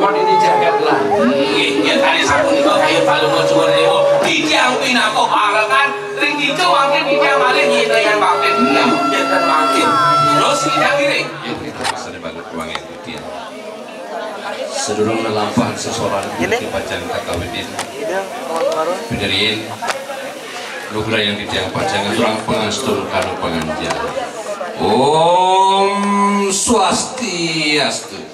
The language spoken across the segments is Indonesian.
repot ini jagat lah. Ya tadi sabun itu kayak balung cuman itu dijang pinako barakan ring itu makin dijang malah nyita yang makin yang jantan makin terus dijang diri ya kita bisa dibantu uang itu dia sedurung melampahan seseorang di pajang kakawidin benerin lugra yang dijang pajangan orang pengastur kanu penganjar Om Swastiastu.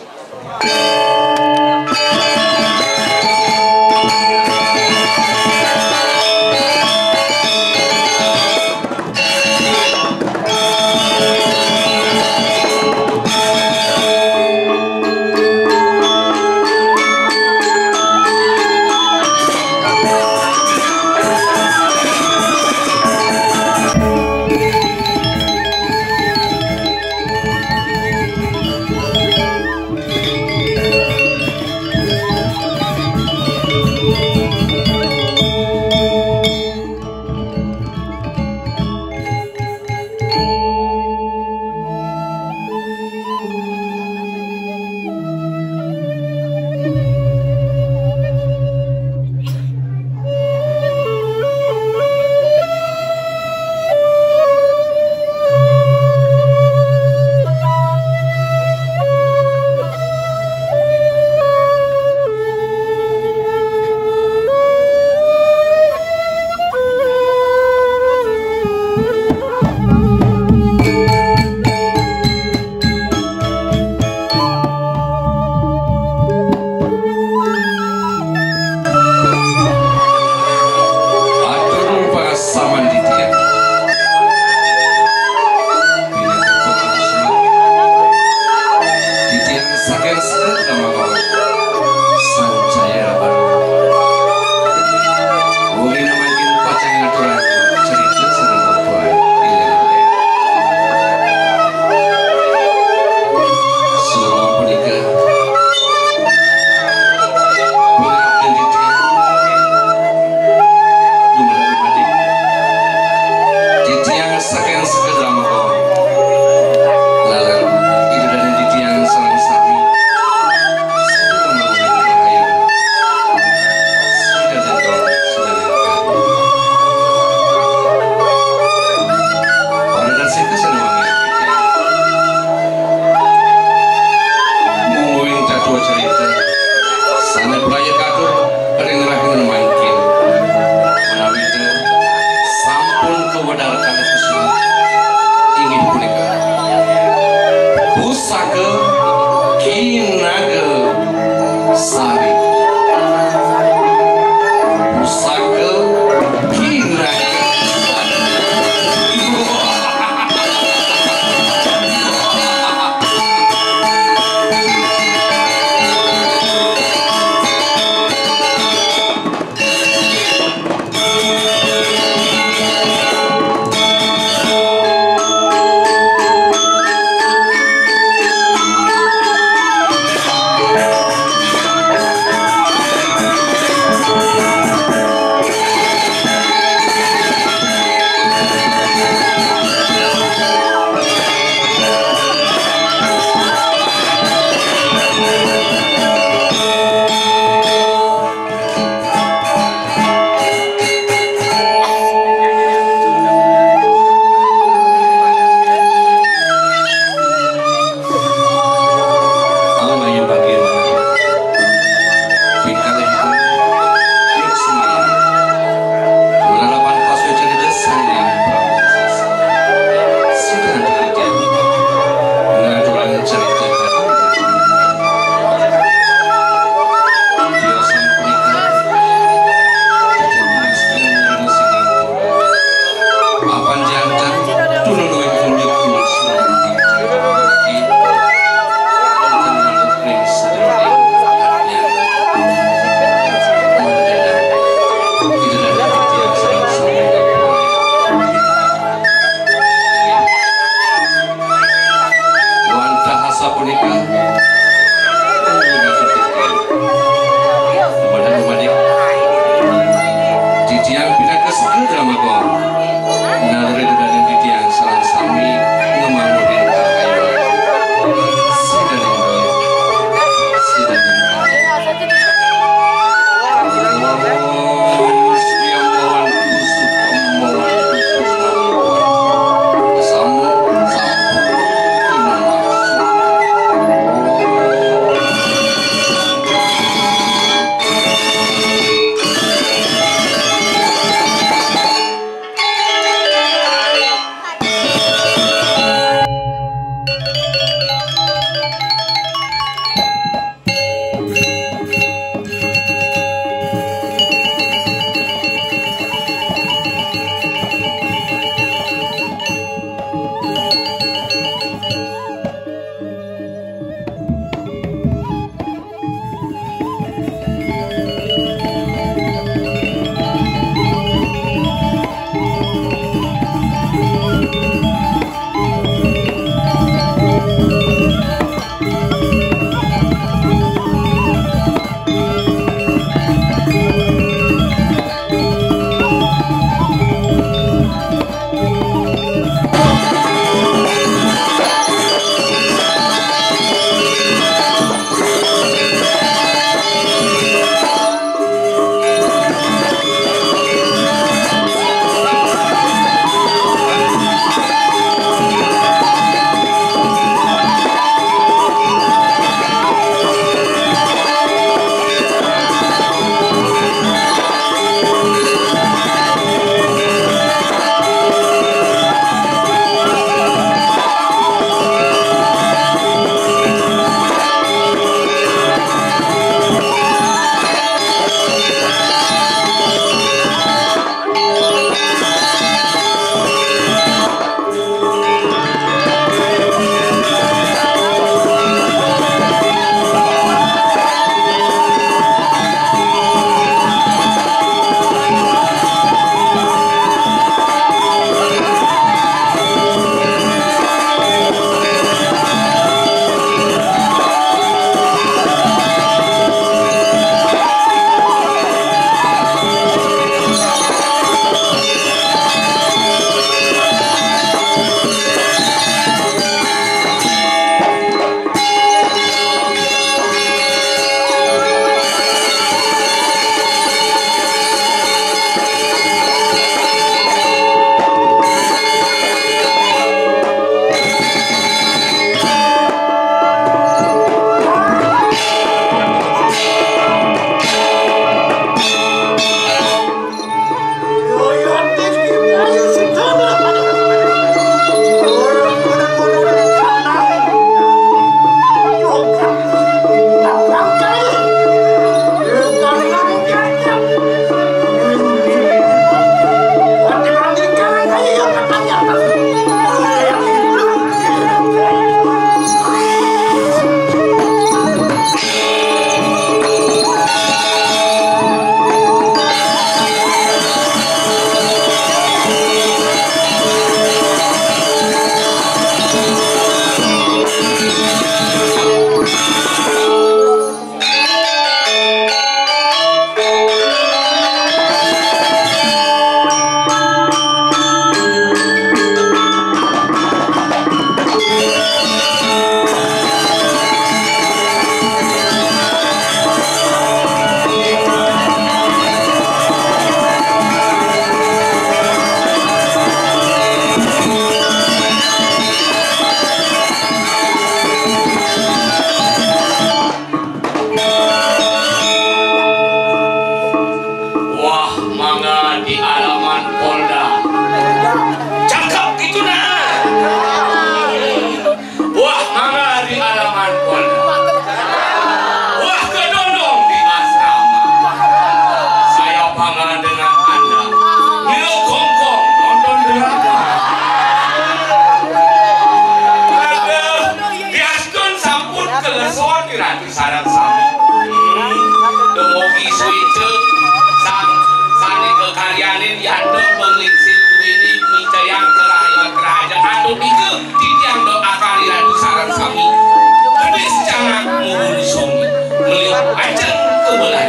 belai.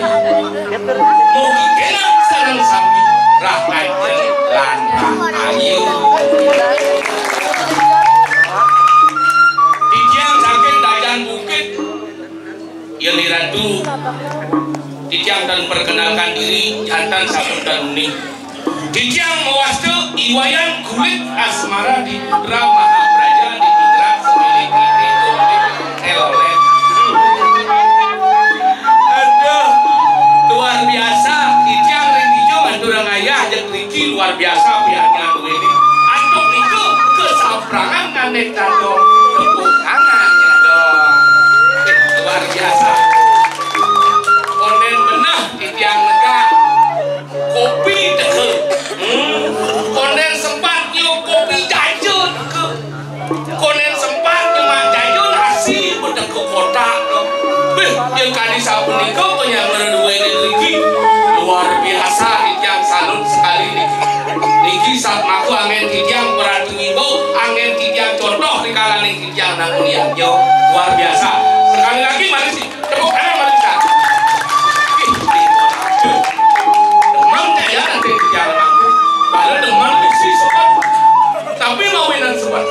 Mugi kena sareng sami rahajeng lan ayu. Dijang saking dayan bukit Yeni Ratu Dijang dan perkenalkan diri jantan sabun daruni. Dijang mewastu iwayan kulit asmara di Putra Mahapraja di Indra semilik elolet. Aduh, luar biasa. Dijang Rindijo mandurang ayah jeung Riki luar biasa pihaknya ini. Antuk itu kesaprangan nganek tandong tepuk tangannya dong. Luar biasa. Konden benah Dijang lega kopi deke. Konden sempat nyu kopi jajun ke. Konden sempat nyemak jajun hasil bedek ke kota dong. Yang kali sapunika penyang berdua Niki luar biasa. Dijang salut sekali Niki saat maku angin Dijang beratu ibu angin Dijang contoh di kalangan Dijang nang unianyo luar biasa. Sekali lagi mari sih tepuk tangan mari sah. Demam ya nanti Dijang maku kalau demam diksi sobat tapi mawinan sobat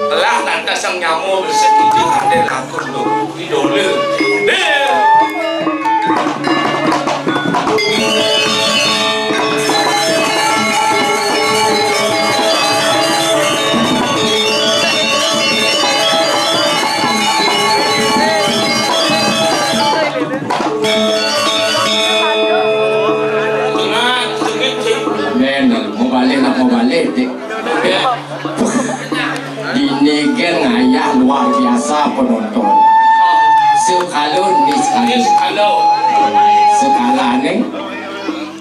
telah nanti sang nyamu bersetuju ada laku tuh idole deh. Mau balik ini kan ayah luar biasa penonton sekalun nih sekala nih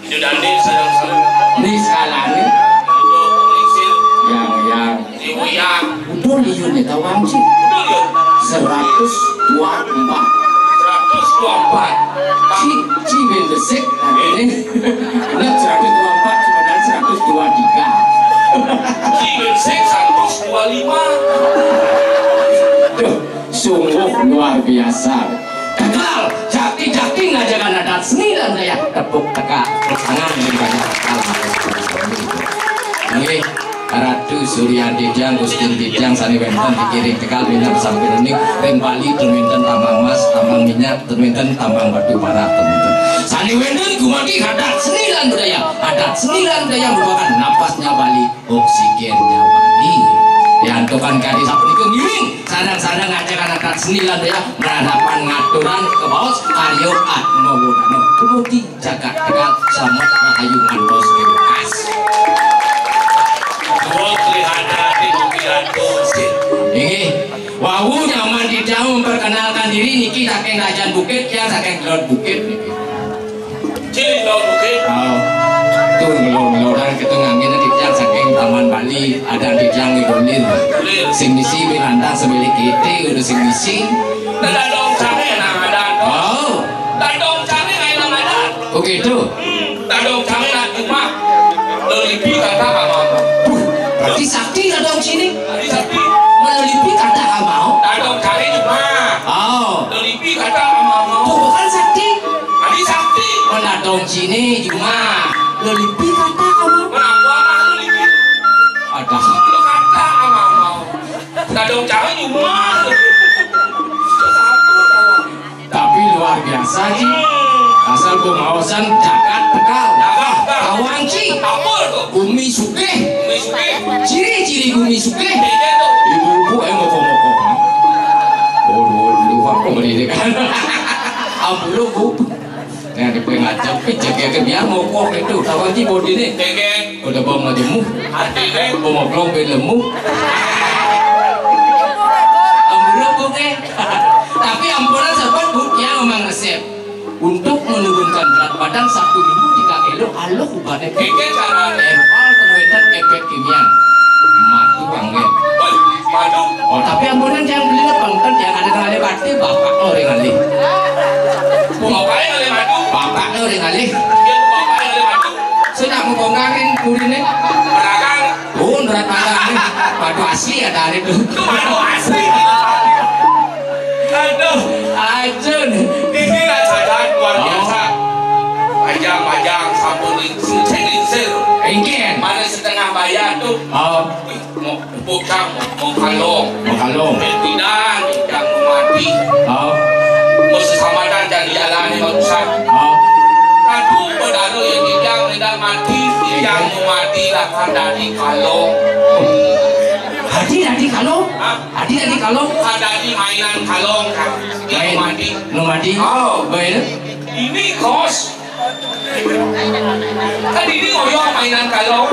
Judandi sedang nih sekala nih yang udah liun nih tawang sih 124 Ci bendesek ini benar 124 sebenarnya 123 Ci bendesek 125 Duh, sungguh luar biasa gagal jati-jati ngajakan adat seni dan saya tepuk teka tangan daripada ini Ratu Surya Dijang Gustin Dijang Sani Wenten dikirim tekal minyak sampai ini rem Bali terminten tambang emas tambang minyak terminten tambang batu bara terminten Sani Wenten gumati adat seni dan budaya merupakan napasnya Bali oksigennya Bali diantukan kadi sapu itu ngiring sadang-sadang ngajakan adat seni dan budaya berhadapan ngaturan ke bawah Aryo Atmawudano kemudian jagat tekal sama rahayu ngantos bekas ini wawu nyaman Dijang memperkenalkan diri niki saking Rajan Bukit ya saking Gelor Bukit niki Cili Gelor Bukit tuh ngelor-ngeloran kita ngangin Dijang saking Taman Bali ada Dijang ngigolir sing misi binantang sebelik kete udah sing misi dadong cane nang adat oh dadong cane nang adat oh gitu dadong cane nang rumah lelipi kata apa berarti sakti dadong sini tadi sakti melelipi kata amau dadong cane cuma oh lelipi kata amau tuh bukan sakti tadi sakti dadong sini cuma lelipi kata amau kenapa mah lelipi ada lu kata amau dadong cane cuma tapi luar biasa sih asal pengawasan jagat tekal kawan sih Gumi Sugih ciri-ciri Gumi Sugih ibu-ibu ngomong-ngomong lupa pendidikan ampun bu yang dipengacap jaga biar ngomong itu kawan sih bodi ini udah bawa jemu bawa belum belemu ampun tapi ampunan sahabat bu yang memang resep untuk menurunkan berat badan 1 minggu 3 kilo Allah ubahnya keke cara empal penguatan efek kimia matu panggil madu oh tapi ampunan jangan beli pangkat jangan ada ngalih pasti bapak orang ngalih bapaknya ngalih madu bapaknya orang ngalih dia bapaknya ngalih madu sudah mau bongkarin kurinnya pedagang berat badan madu asli ada itu madu asli aduh ajun ini rasakan luar biasa Bukan mengkalong. Mengkalong. Tidak, yang mati. Mesti samadan jadi jalan yang barusan. Aduh, pedano yang tidak hendak mati, yang mati lah kan dari kalong. Hadi kalong? Hadi kalong? Ada di mainan kalong kan. Yang mati. Mati. Oh, baik. Ini kos. Kan ini ngoyong mainan kalong.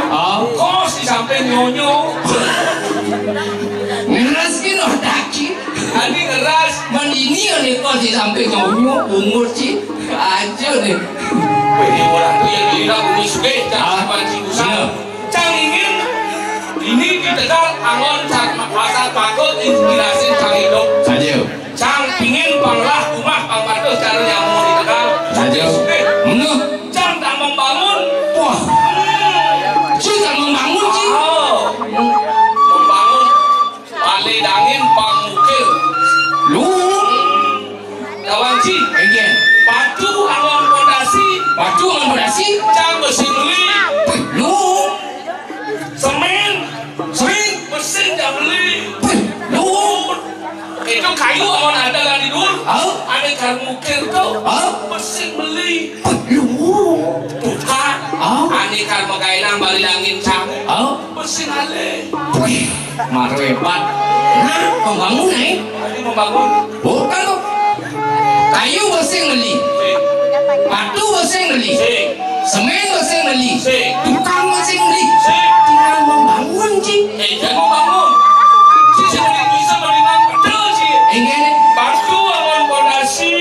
Kos di samping nyonyo. Ngeras kino daki. Ini ngeras. Man ini oleh kos di samping nyonyo umur sih. Aja nih. Ini orang tuh yang dibilang bumi suge. Jangan pancing usah. Cang ingin. Ini di Tegal angon pasar pakut inspirasi cang hidup. Saja. Cang pingin panglah rumah pangpatuh cara yang mau di Tegal. Saja. Cang tak membangun. Wah. Sih tak membangun sih. Membangun. Balik dangin pangmukil. Lu. Kawan sih. Again. Batu angon fondasi. Batu angon fondasi. Cang besi beli. Lu. Semen. Mesin tak beli. Lu. Itu kayu angon ada lah di dulu. Ada kan mukil tuh. Mesin beli. Lu. Bukan. Ani kan magailang balik angin cang. Mesin ale. Maru hebat. Nah, membangun nih. Ini membangun. Bukan kok. Kayu bersing beli. Batu bersing beli. Semen bersing beli. Tukang bersing beli. Tinggal membangun sih. Jangan membangun. Si bisa mendingan pedal sih. Ingin. Batu angon fondasi.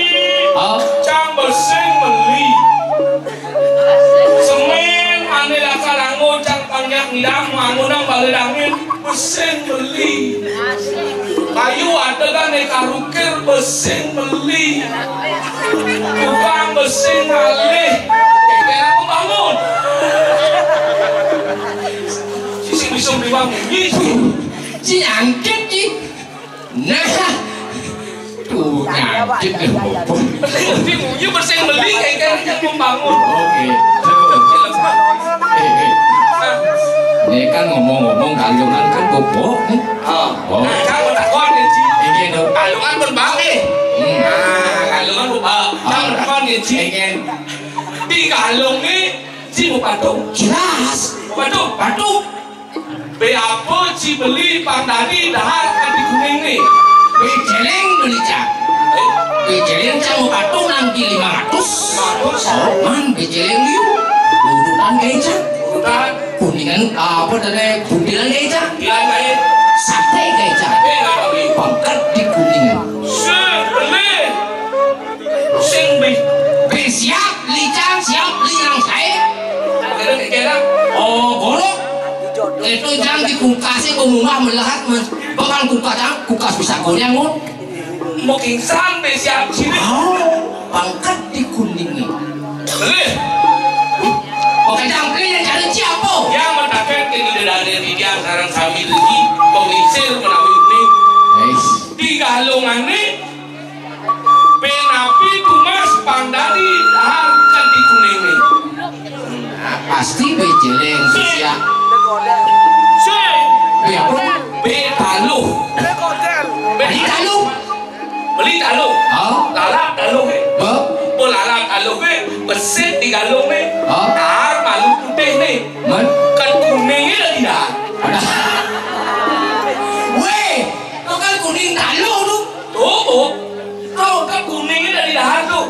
Cang bersing beli. Semen ane lakar angon cang panjang ngidam angonang balik angin. Mesin beli. Kayu ada kan karukir mesin beli. Tukang mesin alih. Kira membangun. Sisi bisa dibangun. Si angkat sih. Nah. Tuh ngangkit. Ini mesin beli kayaknya membangun. Oke. Ini kan ngomong-ngomong kalungan kan bobok nih. Nah, kamu takon ya Ci. Ingin dong. Kalungan berbagi. Kalungan berbagi. Kamu takon ya Ci. Ingin. Di kalung ini Ci mau patung. Jelas. Patung. Apa Ci beli pang tadi dahar kan di kuning nih. Bejeleng beli cak. Bejeleng cak mau patung nanti 500. Man bejeleng yuk. Urutan kecak. Urutan. Kuningan apa tadi bundilan kecak. Bilang kaya. Sate kecak. Pangkat di kuningan. Beli. Sing beli. Siap licang siap liang saya. Kira-kira. Oh golok. Itu jangan di kulkasnya ke rumah melihat bahkan kulkas bisa goyang mon. Mau kingsan siap sini. Pangkat di kuningan. Beli. Oke jangkrik yang cari siapa? Yang mendapatkan ini dari dia sekarang kami lagi pengisir menawi ini. Di galungan ini penapi tumas pandari dahar kan di kuning ini. Pasti bejeleng siap. Be apa? Be taluh. Beli taluh. Beli taluh. Lalat taluh ke? Lalat taluh ke? Besit di galung ke? Dahar malu putih nih. Kan kuningnya lagi dah. Weh, kau kan kuning taluh tu. Tuh, kau kan kuningnya dari dahar tu.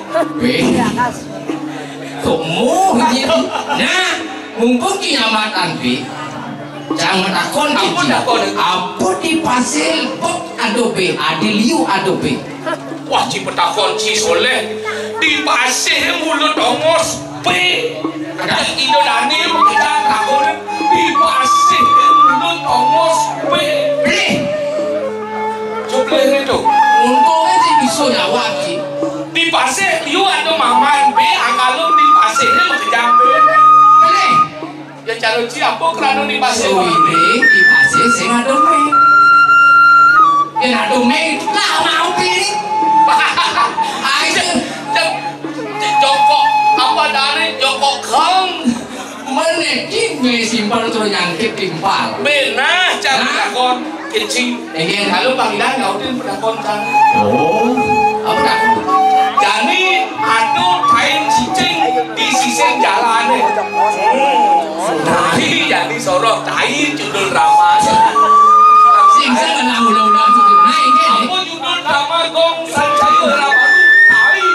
Weh, kamu jadi. Nah, mumpung kiamatan bi. Jangan takon apa di pasir pok adobe adiliu adobe. Wah ci petakon ci soleh di pasir mulut ongos pe ada indo dani kita takon di pasir mulut ongos pe Beli coba itu untungnya sih bisa jawab sih. di pasir you ada maman pe akalum di pasirnya mengejar pe Beli ya calon siapa kerana di pasir Suwi di pasir sing adobe. Yang adobe lah mau pilih. Ayo Joko apa dari Joko Kang menekin nge simpal terus nyangkit timpal. Benar, cara pedakon kecil. Kalau panggilan ngautin pedakon kan. Oh, apa dah? Jadi ada kain cicing di sisi jalan nih. Tahi jadi sorot, tahi judul drama. Singsa kena ulah-ulah tu. Nah, ini. Apa judul drama Gong Sancayo Rabaru? Tahi.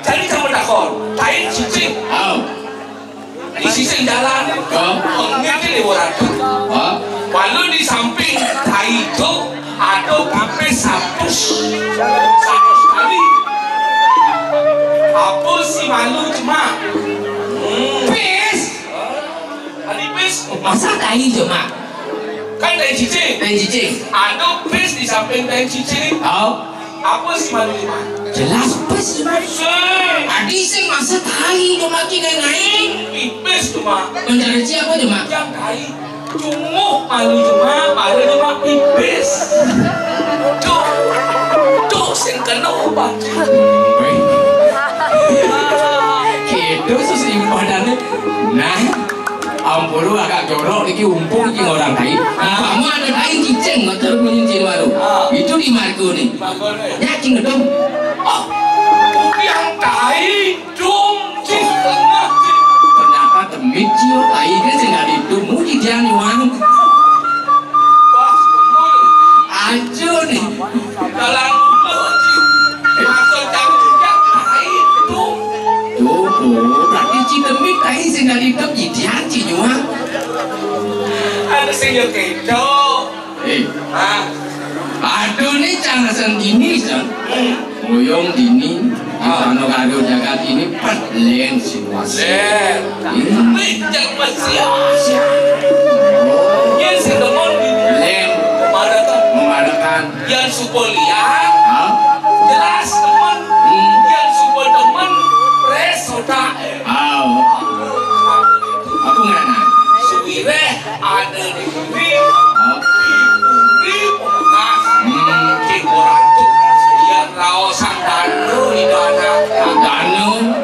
Jadi kamu dakon, tahi cicing. Oh. Di sisi jalan, pengerti lewat. Oh. Lalu di samping tahi itu ada pipis hapus kali. Hapus si malu cuma. Pis. Ada pis. Masa tahi cuma? Kan tahi cicing. Tahi cicing. Ada pis di samping tahi cicing. Oh. Apa si malu cuma? Jelas pis. Adi sing masa tahi cuma kita naik. Pipis cuma. Mencari siapa cuma? Yang tahi. Cunguk malu cuma pipis. Tuh sing kena obat. Gitu sesimpadannya. Nah, ampun lu agak jorok iki umpung iki orang tahi. Kamu ada tahi cicing ngotor menyincin baru. Itu di Margo nih. Yakin ngedom. Oh, yang tahi dum cing tengah cing. Ternyata demi cio tahi kan sing gak didum di dia nyuang. Wah, semua Ajo nih. dalam mulut cing. Maksud yang tahi dum. Tuh, berarti ci demi tahi sing gak didum di dia nyuang. Ada sing yo kedo. Ah, Aduh nih jangan sendiri san. Boyong dini, ano kado jagat ini patlen situasi. Wih, jangan bersia-sia. Yang sedemon di Len mengadakan yang supolian. Hah? Jelas teman. Yang supol teman presoda. Aw, aku nggak nak. Suwire ada di sini. Oh, Di Pembekas. Di Koratu. Yang raosan danu idana. Danu,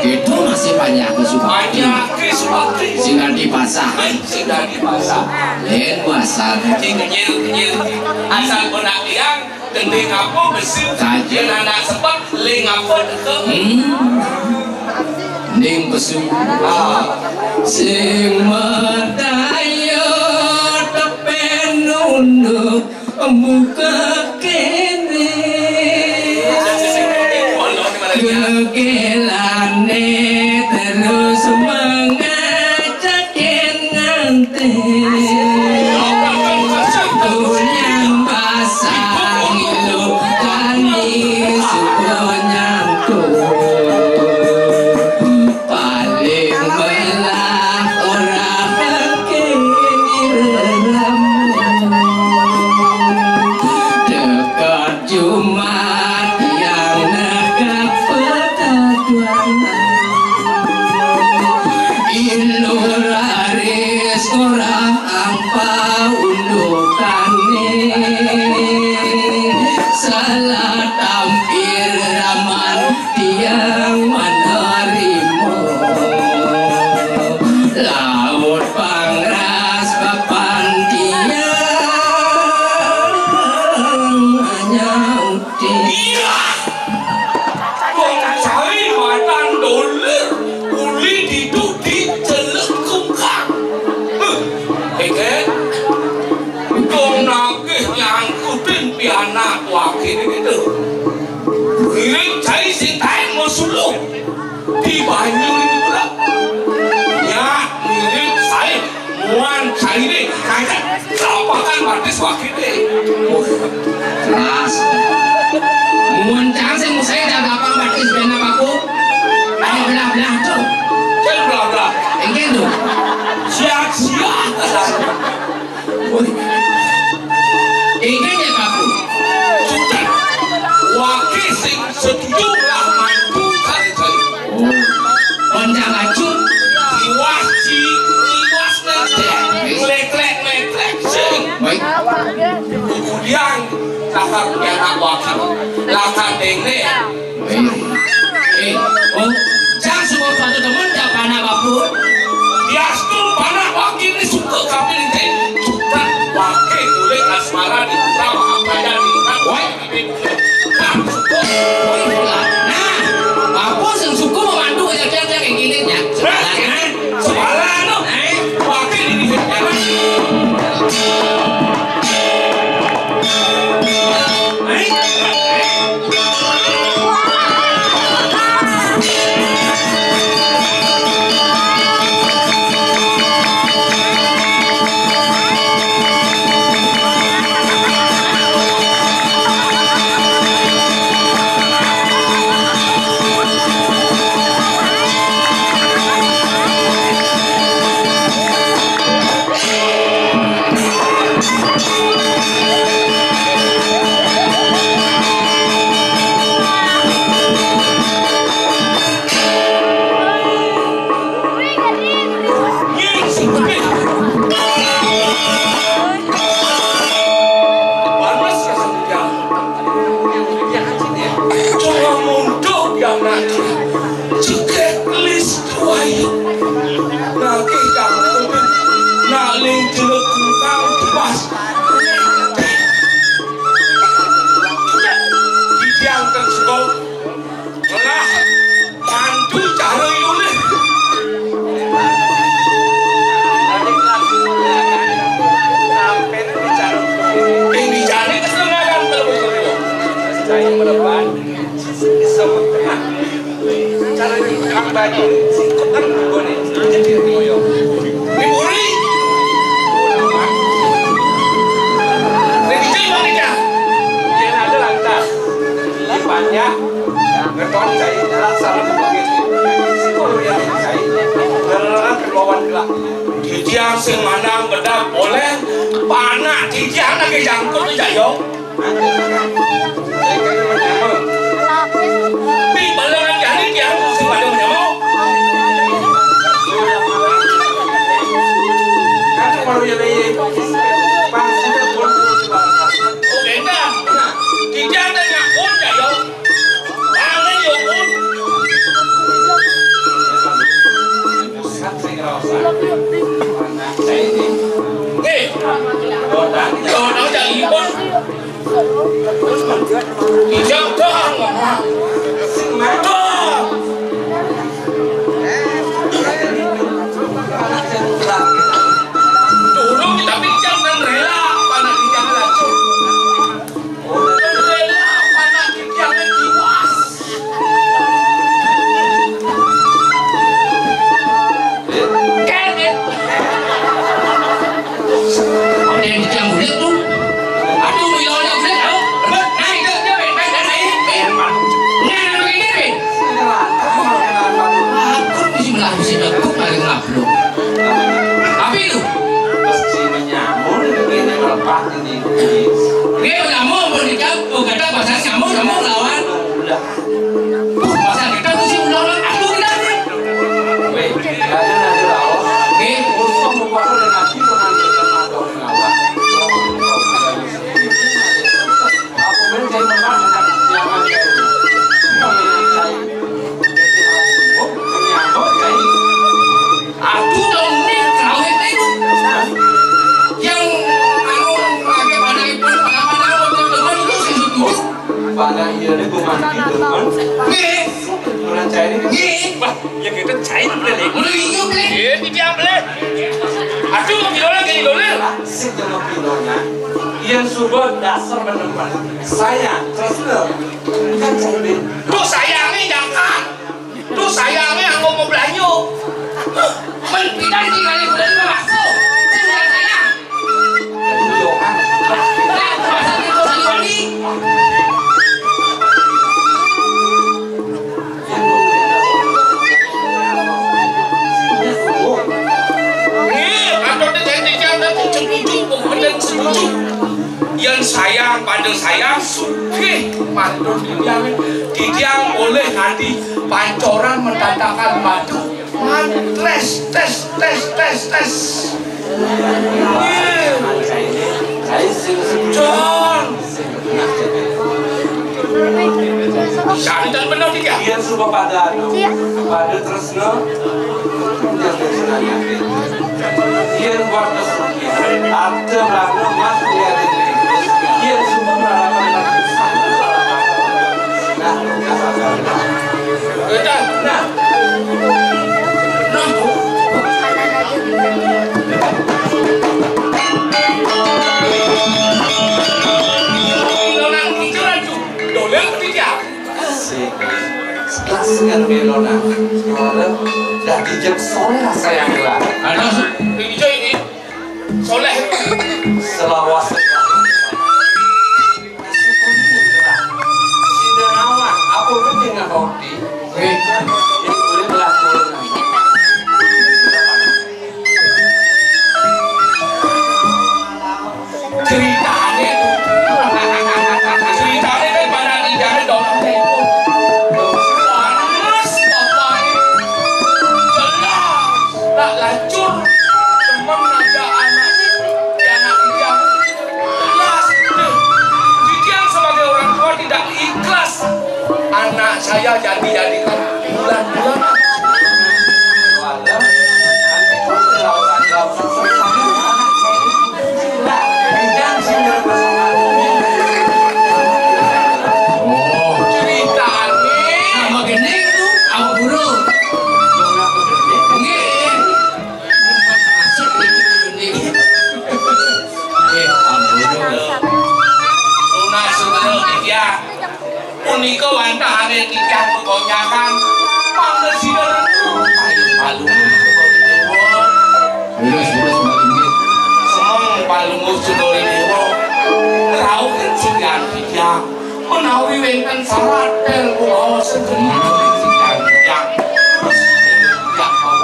itu masih banyak kesukaan. Banyak kesempatan. Singgah dipasah, Sudah dipasang. len pasar. Kenyil asal benak yang gending apa besi kajian anak sebab ling apa deke Ning pesu, sing matayo tepen nunduk muka kene. Gegelane terus mengajakin nganten. Tunyang pasang ilu kani suko nyangkut. Paling belah orang kini dekat Jumat yang negap petaduan. Ilu laris orang apa undukane. Salah tampil raman tiang menerimo. Laut pangras papan tiang hanya utin. Iya. Wong cari matan doler uli diduk di celekung kang. Eke Kong nagih nyangkutin pianak wakil gitu. Ngirim cari si taeng mau sulung di banyu ini pula. Ya ngirim saya muan cari deh. Kaya lapakan batis wakil deh. Keras. Muncang sing saya dah gampang batis benar aku. Ada belah-belah tu. Cel bla-bla. Engken tu. Siap-siap. Engken ya aku. Sudah. Wakil sing setuju lah mantu kali-kali. Oh. Panjang acut. Iwas ngetek. Lek-lek sing. Baik. Kemudian lakar pianak wakil. Lakar dengne. Baik. Oh, jangan semua suatu teman anak jeket list wae nake jangkut naling jelek kang pas didiang teng sekol lah mandu cara yule bicara kesenangan terus saya melepas semua tengah cara kang baju singkutan gone jadi moyo diburi jadi mana ya yang ada lantas lipannya ngeton saya laksana begitu sekolah yang saya beneran keluar gelap didiang sing manang bedap boleh panak didiang lagi jangkut aja yo Pi balangan jadi dia sing pada menyamau. Kan baru ya lagi. Pasti pun oke dah. Kita tanya pun ya yo. Aneh yo pun. Orang jadi pun. Hijau doang, doang. Dulu kita bincang dan rela panas hijau laju. Rela panas hijau diwas. Kenet. Apa yang hijau bulat tuh? Aduh, milonnya bulat tau. Tapi itu mesti menyamur begini melepas ini dia nyamuk berdikat kata bahasa nyamuk lawan bahasa kita tuh sih ulang aku kita nih weh ada nanti lawan usah membuat dengan itu nanti atau mengapa aku mencari memang jangan aku dong nih kawin itu yang aku pakai pada ibu pada teman itu sih pada iya deh bukan teman nih orang cari nih Wah, yang kita cair boleh. udah hidup nih Dia boleh. Aduh, bilola gini doler. si jalan pilonya yang sudah dasar menemukan saya terus kan cari tuh sayangnya jangan tuh sayangnya aku mau belanja men kita tinggal di bulan masuk saya sayang Johan nah masa itu saliwani atau dia nanti cengucu pokoknya setuju yang sayang pada sayang suke mandor didiang oleh nanti pancoran mendatangkan madu tes John cari dan benar dia dia suka pada terus no dia buat kesulitan ada belakang mas dia dia suka beralaman nah dengan belona, dah dijak soleh sayang lah. ada ini soleh Selawas. Sidanawan, apa pun dengan roti. Ini boleh berlaku. ceritanya kan pada idane dong panas bapaknya jelas tak lacur temen aja anak dia saya jadi-jadikan bulan-bulan. Oh, Ceritanya sama gini itu awak buru. Nggih. Asik iki gini. lunas sebenarnya tiga unika wantahane tiga kekonyakan panggesiran kayu palung Lurus balik nggih. semeng palung sudori dewa rauken sigan tiga menawi wenten syarat dan kubawa sendiri tiga terus tidak mau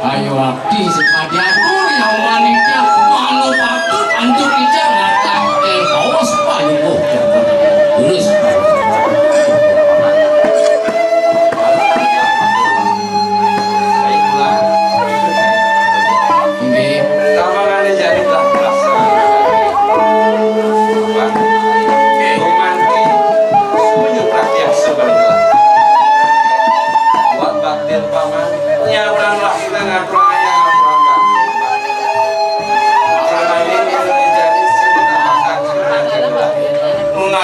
Ayo abdi sepadiaku yang wanita malu patut anjuk ijak ngatak kawas payu. Lurus. Nggih.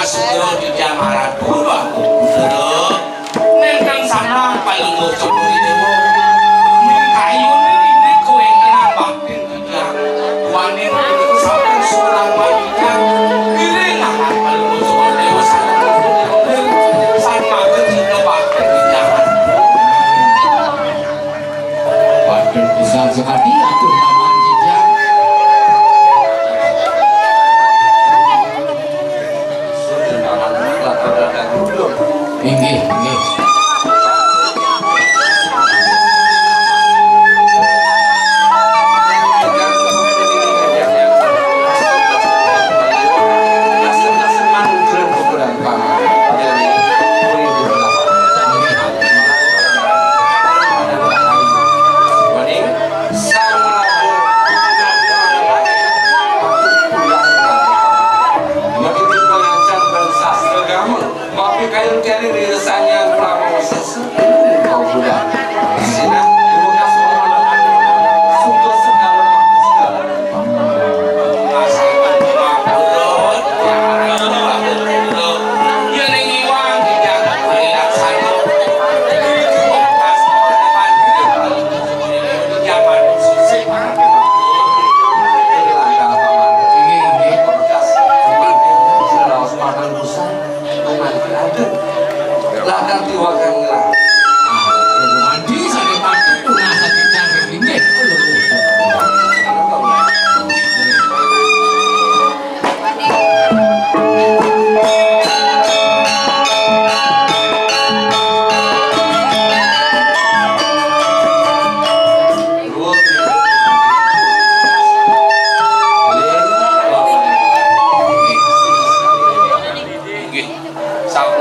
Sugro di Jamara Purba Sugro nengkang sama paling ngocok di dewa kayun ini kue kena baktin tiga wanin ini sampai seorang wanita kiri ngahan paling ngocok di dewa sama kecil baktin tiga Padahal besar sekali atur laman jejak. Nggih, nggih.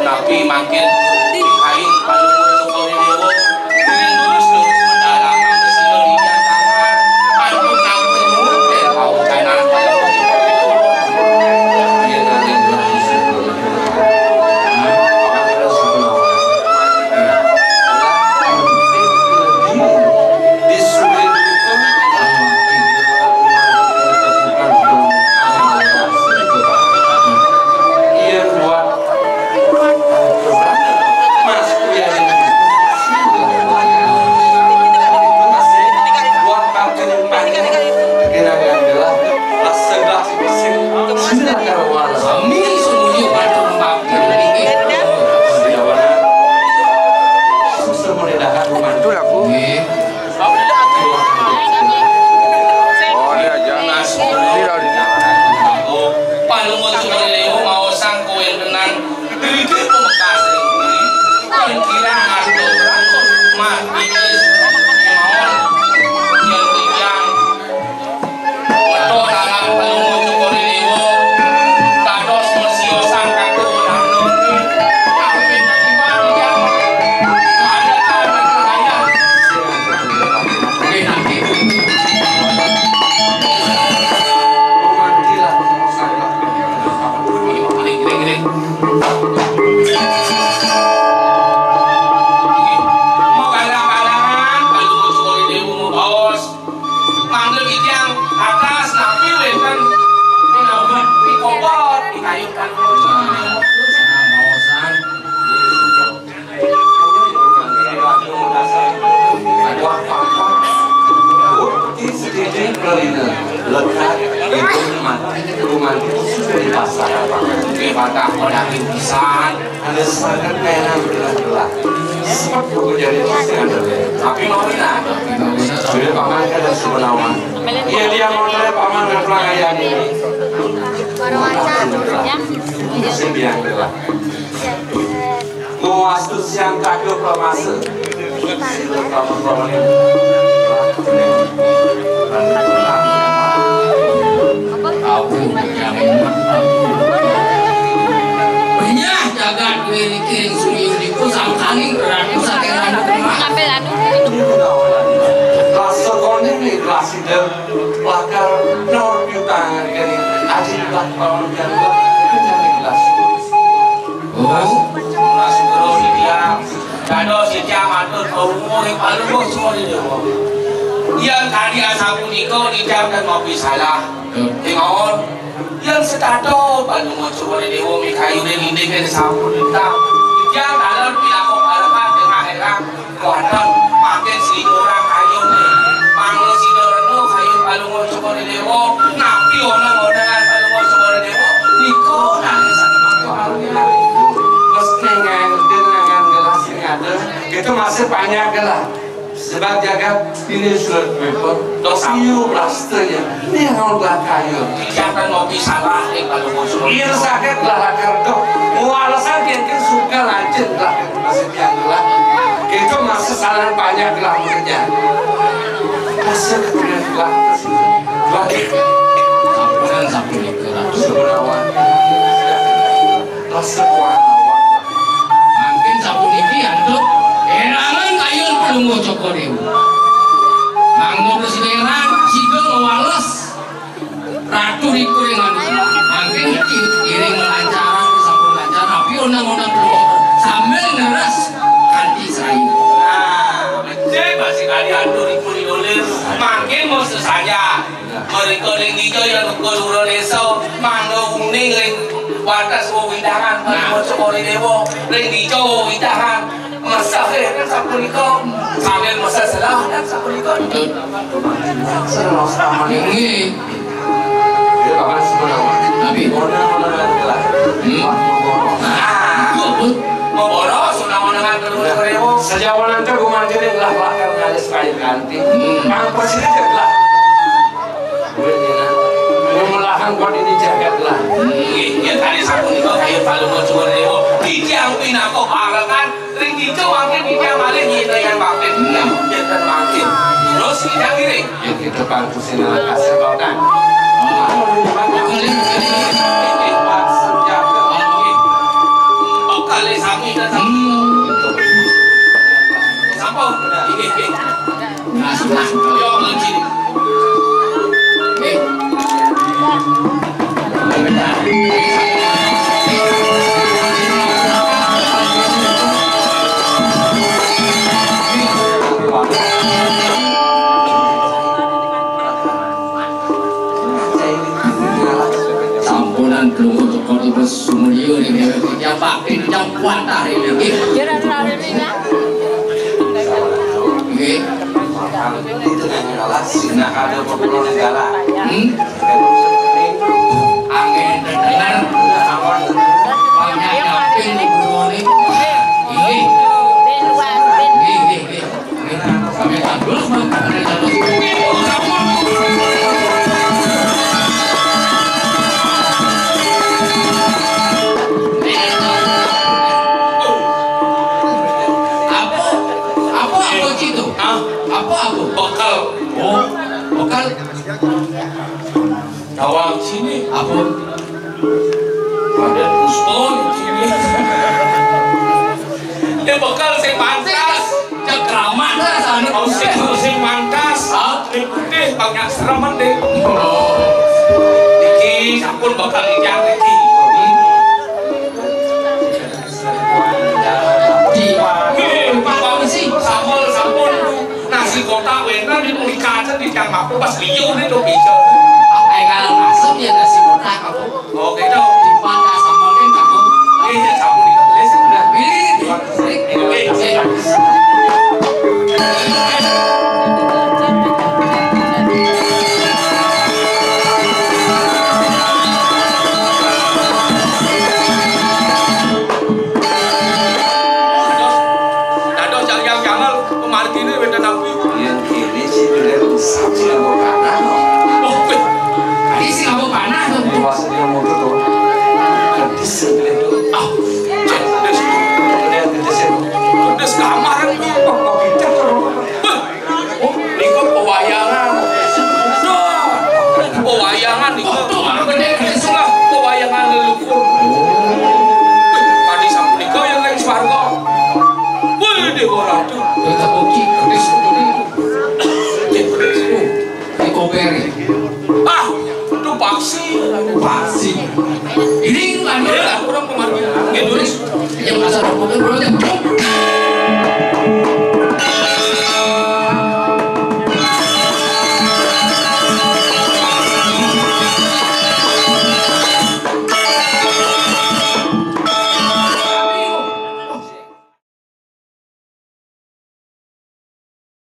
Nabi makin kain Desakan kaya gelah-gelah. Sempat aku jadi setengah dari. Tapi Maulina, bila paman kada sebenawan. Iya dia mau dari paman dan pelanggan ini. Sembiang gelah. Muastu siang kakek promase. Paman ini. Aku yang banyak jagat kiring suyung diku sangkanging berani sakeran ngambil anu kelas sekolah ini kelas itu lakar nol yutangan kini aji lakar kan jadi kelas kelas guru dia kado setiap matur kau yang paling bos semua di dewa yang tadi asal puniko di jam dan ngopi salah tengok yang setato paling mau coba di dewa mikayu dan ini kan sampun hitam yang dalam pilako alamat dengan herang kuatan makin si orang kayu nih panggil si doreno kayu paling mau coba di dewa napi orang dengan paling mau coba di dewa niko nanti sana makro halnya meski dengan gelas ini ada itu masih banyak gelas sebab jagat ini surat paper dosiu plasternya ini yang orang kayu jangan ngopi salah kalau mau coba ini sakit lah lakar dok mau alasan yang suka lanjut lah masih biang gelas itu masih salah banyak gelas bekerja masih kemudian gelas balik sampunan sampuni kerat sebenawan rasa kuat mungkin sampuni kiantuk erangan kayun pelunggu cokoriu manggo presidenan jika ngewales ratu dikuringan mungkin kiring melancaran sampun lancar tapi undang-undang pelunggu sambil ngeras kanti serayu nah betul masih kali atur ikuni dolir makin mau saja mereka yang hijau yang keluar desa mangga uning yang batas windangan mau coba di dewa yang hijau windangan masa kan sapuniko sambil masa salah dan sapuniko senang sama ini dia paman sebenawan tapi orang gelas mau boros unang dengan kedua dewa sejauh nanti gue mandiri lah lakar ngalis kayu ganti ang presiden jadilah gue melahan kau ini jagat lah ya tadi sapuniko kayu paling mau coba dewa dijang pinako barakan ring hijau makin dijang malah nyita yang makin dan makin terus dijang kiri ya kita pangkusin lah kasih kau kan kali sami dan sampau nah yo lagi sampunan pelunggu cokoriu sumulio ini yang pakai yang kuatah ini itu yang ngalah sih nak ada populer negara angin dengar banyak kaping di bawah ini kami terus bakal Tawang sini apa ada Puston sini dia bakal saya pantas cekraman lah sana sing mantas ini putih banyak seraman deh oh iki sampun bakal ijang iki di Pak sih sampun nasi kotak wena di kaca di kang mampu pas liu itu bisa kalau masuk ya nasi kotak kamu oke dong di pandang sambalin kamu ini sampun itu tulis udah ini pasti. Ini lanjut. Kurang kemarin. Geduris. Yang asal bro.